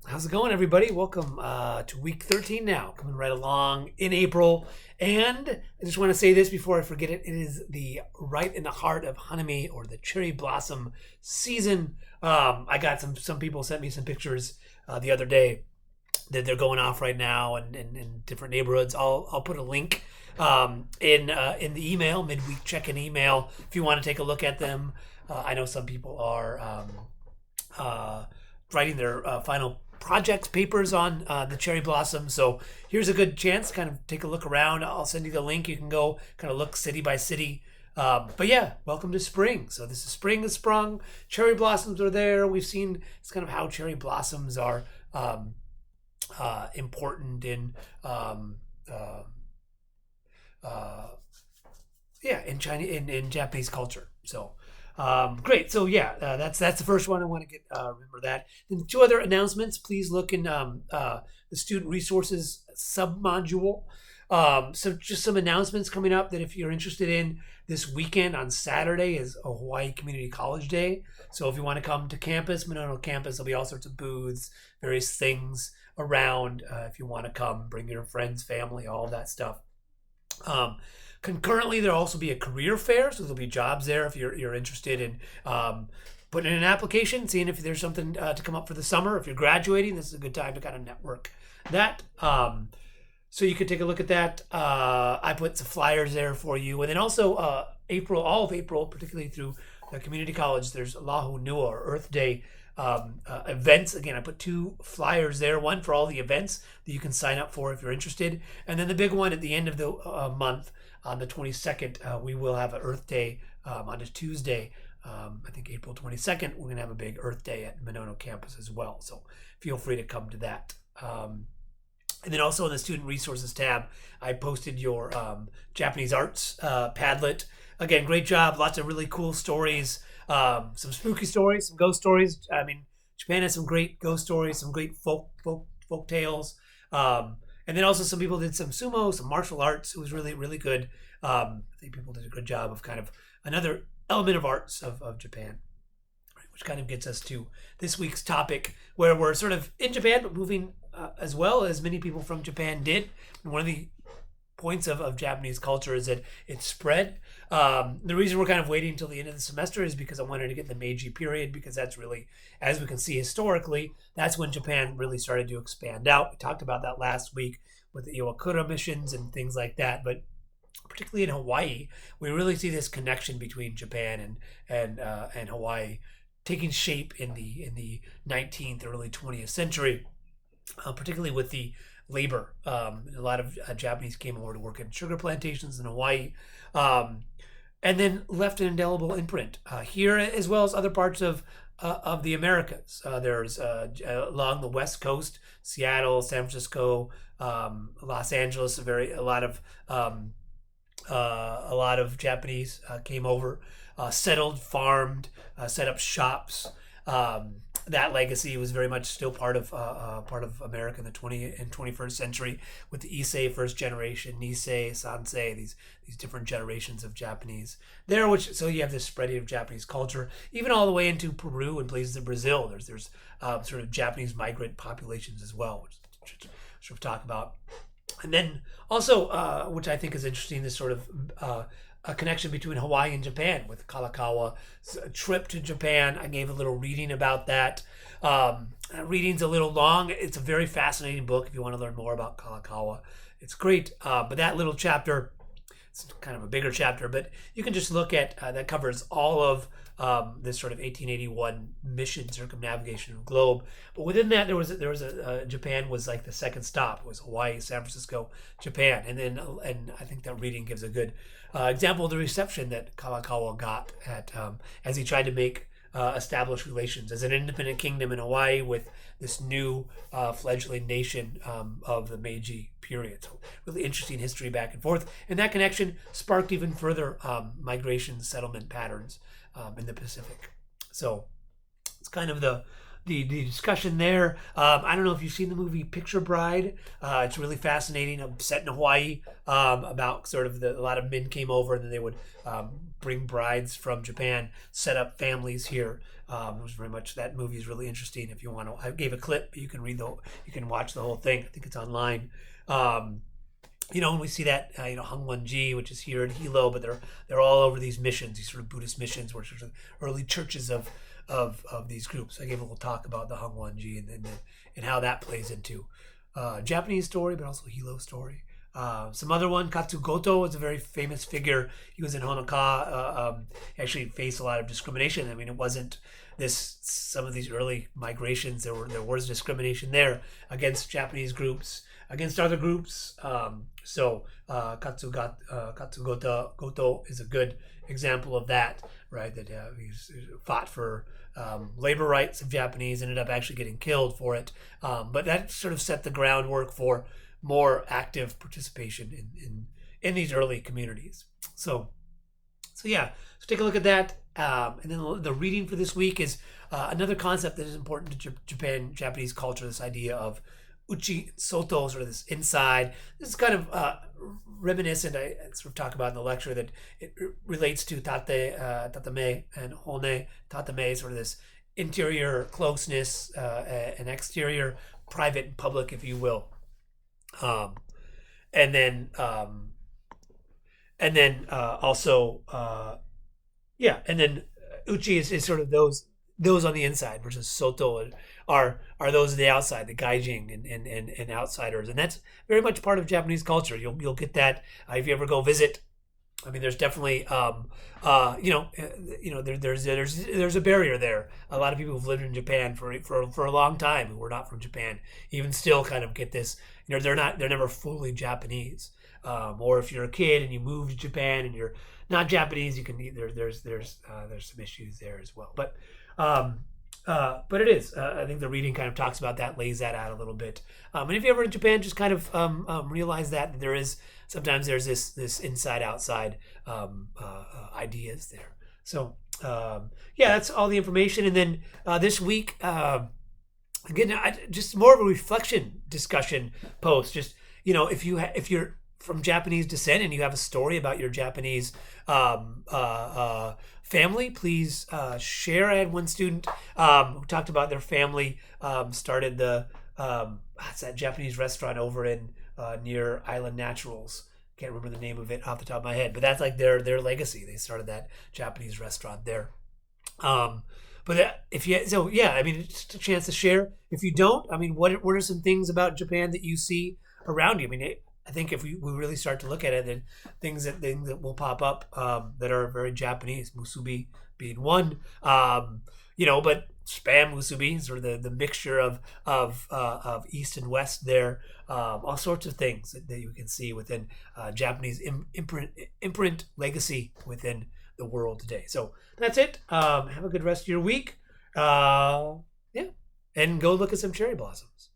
How's it going, everybody? Welcome to week 13 now, coming right along in April. And I just want to say this before I forget it. It is the right in the heart of Hanami, or the cherry blossom season. I got some people sent me some pictures the other day that they're going off right now and in different neighborhoods. I'll put a link in the email, midweek check-in email, if you want to take a look at them. I know some people are writing their final projects papers on the cherry blossom. So here's a good chance to kind of take a look around. I'll send you the link. You can go kind of look city by city. But yeah, welcome to spring. So this is spring has sprung. Cherry blossoms are there. We've seen it's kind of how cherry blossoms are important in in China, in Japanese culture. So great. So yeah, that's the first one. I want to get remember that. Then two other announcements. Please look in the student resources submodule. So just some announcements coming up that if you're interested in, this weekend on Saturday is a Hawaii Community College Day. So if you want to come to campus, Minono campus, there'll be all sorts of booths, various things around. If you want to come, bring your friends, family, all of that stuff. Concurrently, there'll also be a career fair, so there'll be jobs there if you're interested in putting in an application, seeing if there's something to come up for the summer. If you're graduating, this is a good time to kind of network that. So you could take a look at that. I put some flyers there for you, and then also all of April, particularly through the community college, there's Lahu Nua, or Earth Day events. Again, I put two flyers there, one for all the events that you can sign up for if you're interested, and then the big one at the end of the month on the 22nd, we will have an Earth Day on a Tuesday. I think April 22nd, we're going to have a big Earth Day at Minono campus as well, so feel free to come to that. And then also in the student resources tab, I posted your Japanese arts Padlet. Again, great job, lots of really cool stories. Some spooky stories, some ghost stories. I mean, Japan has some great ghost stories, some great folk tales. And then also some people did some sumo, some martial arts. It was really, really good. I think people did a good job of kind of another element of arts of Japan, which kind of gets us to this week's topic, where we're sort of in Japan, but moving as well as many people from Japan did. And one of the points of Japanese culture is that it's spread. The reason we're kind of waiting until the end of the semester is because I wanted to get the Meiji period, because that's really, as we can see historically, that's when Japan really started to expand out. We talked about that last week with the Iwakura missions and things like that, but particularly in Hawaii, we really see this connection between Japan and Hawaii taking shape in the 19th, early 20th century, particularly with the labor. A lot of Japanese came over to work in sugar plantations in Hawaii, and then left an indelible imprint here, as well as other parts of the Americas. There's along the West Coast, Seattle, San Francisco, Los Angeles. A lot of Japanese came over, settled, farmed, set up shops. That legacy was very much still part of America in the 20th and 21st century, with the Issei first generation, Nisei, Sansei, these different generations of Japanese there. So you have this spreading of Japanese culture, even all the way into Peru and places in Brazil. There's sort of Japanese migrant populations as well, which we'll talk about. And then also, which I think is interesting, this sort of a connection between Hawaii and Japan with Kalakawa's trip to Japan. I gave a little reading about that. Reading's a little long. It's a very fascinating book if you want to learn more about Kalakawa. It's great. But that little chapter, it's kind of a bigger chapter, but you can just look at that covers all of this sort of 1881 mission circumnavigation of the globe. But within that, there was Japan was like the second stop. It was Hawaii, San Francisco, Japan, and I think that reading gives a good example of the reception that Kalakaua got at as he tried to make establish relations as an independent kingdom in Hawaii with this new fledgling nation of the Meiji period. So really interesting history back and forth, and that connection sparked even further migration settlement patterns in the Pacific. So it's kind of the the discussion there. I don't know if you've seen the movie Picture Bride. It's really fascinating. Set in Hawaii, about sort of a lot of men came over and then they would bring brides from Japan, set up families here. It was very much that movie is really interesting. If you want to, I gave a clip, but you can you can watch the whole thing. I think it's online. And we see that Hung Won Ji, which is here in Hilo, but they're all over these missions, these sort of Buddhist missions, which are early churches of these groups. I gave a little talk about the Hung Won Ji and how that plays into Japanese story, but also Hilo story. Some other one, Katsugoto, was a very famous figure. He was in Honoka. He actually faced a lot of discrimination. I mean, it wasn't some of these early migrations. There was discrimination there against Japanese groups, against other groups. Katsugoto Goto is a good example of that, right? That he's fought for labor rights of Japanese, ended up actually getting killed for it. But that sort of set the groundwork for more active participation in these early communities. So yeah, so take a look at that. And then the reading for this week is another concept that is important to Japanese culture, this idea of uchi soto, sort of this inside. This is kind of reminiscent, I sort of talk about in the lecture, that it relates to tatame and hone. Tatame is sort of this interior closeness and exterior private and public, if you will. And then uchi is sort of those on the inside, versus soto are those on the outside, the gaijin and outsiders, and that's very much part of Japanese culture. You'll get that if you ever go visit. I mean, there's definitely there's a barrier there. A lot of people who've lived in Japan for a long time who were not from Japan even still kind of get this. They're never fully Japanese. Or if you're a kid and you move to Japan and you're not Japanese, you can there's some issues there as well. But it is. I think the reading kind of talks about that, lays that out a little bit. And if you're ever in Japan, just kind of realize that there's this inside outside ideas there. So that's all the information. And then this week, again, just more of a reflection discussion post. Just if you're from Japanese descent and you have a story about your Japanese family, please share. I had one student who talked about their family started it's that Japanese restaurant over in near Island Naturals. Can't remember the name of it off the top of my head, but that's like their legacy. They started that Japanese restaurant there. I mean, it's just a chance to share. If you don't, I mean, what are some things about Japan that you see around you? I mean, I think if we really start to look at it, then things that will pop up that are very Japanese, musubi being one, but spam musubi, sort of the mixture of East and West there, all sorts of things that you can see within Japanese imprint legacy within the world today. So that's it. Have a good rest of your week. And go look at some cherry blossoms.